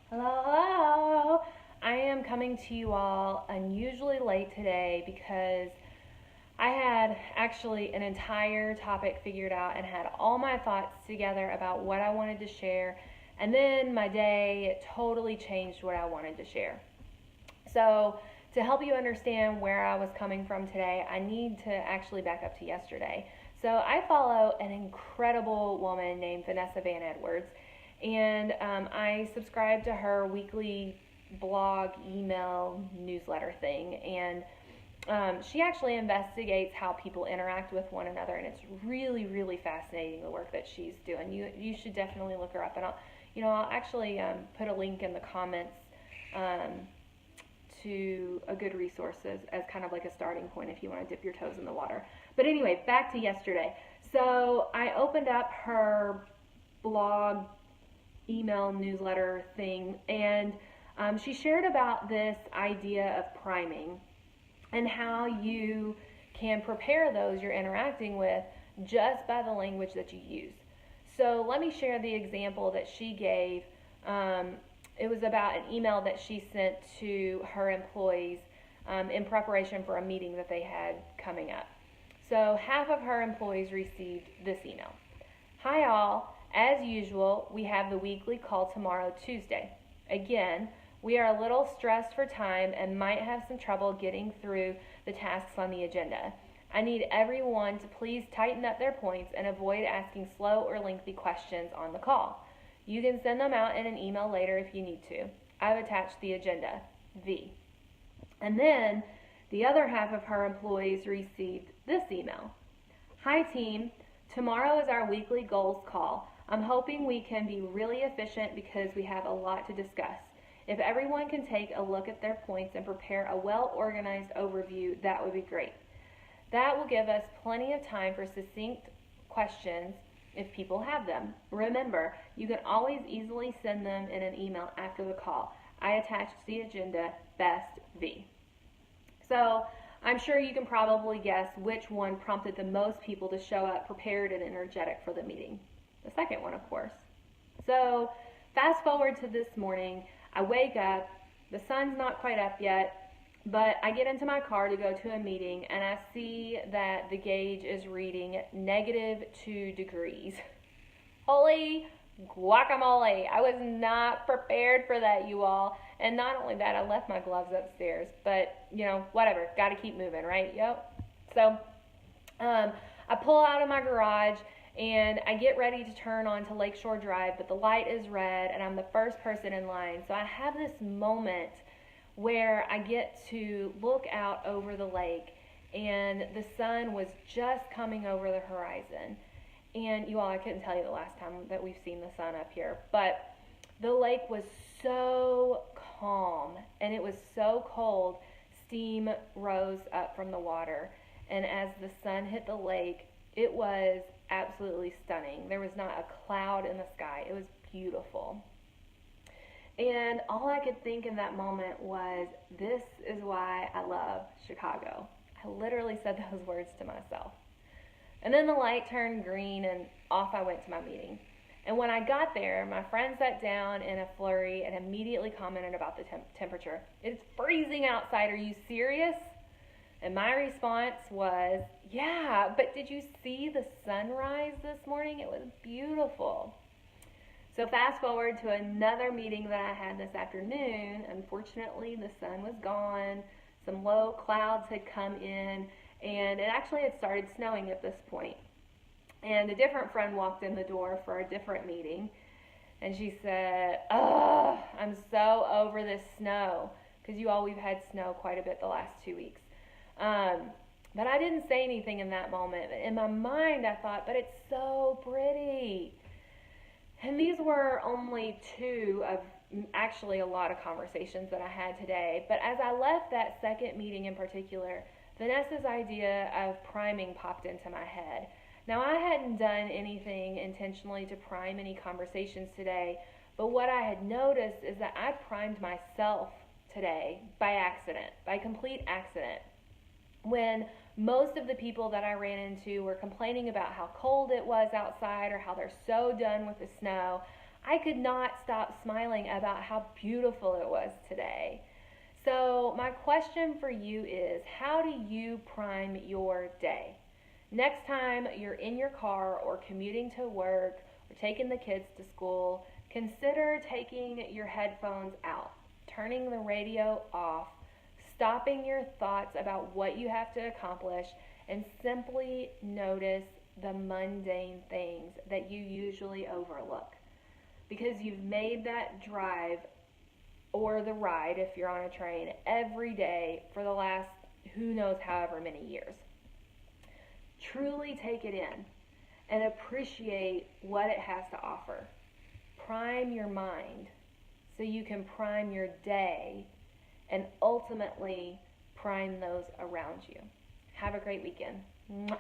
Hello, hello. I am coming to you all unusually late today because I had actually an entire topic figured out and had all my thoughts together about what I wanted to share, and then my day totally changed what I wanted to share. So, to help you understand where I was coming from today, I need to actually back up to yesterday. So, I follow an incredible woman named Vanessa Van Edwards, and I subscribe to her weekly blog, email, newsletter thing. And she actually investigates how people interact with one another, and it's really, really fascinating the work that she's doing. You should definitely look her up, and I'll actually put a link in the comments um, to a good resource as kind of like a starting point if you want to dip your toes in the water. But anyway, back to yesterday. So I opened up her blog, email, newsletter thing, and she shared about this idea of priming and how you can prepare those you're interacting with just by the language that you use. So let me share the example that she gave. Um, it was about an email that she sent to her employees in preparation for a meeting that they had coming up. So half of her employees received this email. Hi all, as usual, we have the weekly call tomorrow, Tuesday. Again, we are a little stressed for time and might have some trouble getting through the tasks on the agenda. I need everyone to please tighten up their points and avoid asking slow or lengthy questions on the call. You can send them out in an email later if you need to. I've attached the agenda. V. And then the other half of her employees received this email. Hi team, tomorrow is our weekly goals call. I'm hoping we can be really efficient because we have a lot to discuss. If everyone can take a look at their points and prepare a well-organized overview, that would be great. That will give us plenty of time for succinct questions if people have them. Remember, you can always easily send them in an email after the call. I attached the agenda, best V. So I'm sure you can probably guess which one prompted the most people to show up prepared and energetic for the meeting. The second one, of course. So fast forward to this morning, I wake up, the sun's not quite up yet, but I get into my car to go to a meeting and I see that the gauge is reading -2 degrees. Holy guacamole! I was not prepared for that, you all. And not only that, I left my gloves upstairs. But, whatever. Got to keep moving, right? Yep. So I pull out of my garage and I get ready to turn onto Lakeshore Drive, but the light is red and I'm the first person in line. So I have this moment where I get to look out over the lake and the sun was just coming over the horizon. And you all, I couldn't tell you the last time that we've seen the sun up here, but the lake was so calm and it was so cold, steam rose up from the water. And as the sun hit the lake, it was absolutely stunning. There was not a cloud in the sky. It was beautiful. And all I could think in that moment was, this is why I love Chicago. I literally said those words to myself. And then the light turned green and off I went to my meeting. And when I got there, my friend sat down in a flurry and immediately commented about the temperature. It's freezing outside. Are you serious? And my response was, yeah, but did you see the sunrise this morning? It was beautiful. So fast forward to another meeting that I had this afternoon. Unfortunately, the sun was gone. Some low clouds had come in, and it actually had started snowing at this point. And a different friend walked in the door for a different meeting, and she said, "Oh, I'm so over this snow," because you all, we've had snow quite a bit the last 2 weeks. But I didn't say anything in that moment. In my mind, I thought, but it's so pretty. And these were only two of actually a lot of conversations that I had today. But as I left that second meeting in particular, Vanessa's idea of priming popped into my head. Now, I hadn't done anything intentionally to prime any conversations today, but what I had noticed is that I primed myself today by accident, by complete accident. When most of the people that I ran into were complaining about how cold it was outside or how they're so done with the snow, I could not stop smiling about how beautiful it was today. So, my question for you is, how do you prime your day? Next time you're in your car or commuting to work or taking the kids to school, consider taking your headphones out, turning the radio off, stopping your thoughts about what you have to accomplish, and simply notice the mundane things that you usually overlook. Because you've made that drive or the ride, if you're on a train, every day for the last who knows however many years. Truly take it in and appreciate what it has to offer. Prime your mind so you can prime your day and ultimately prime those around you. Have a great weekend. Mwah.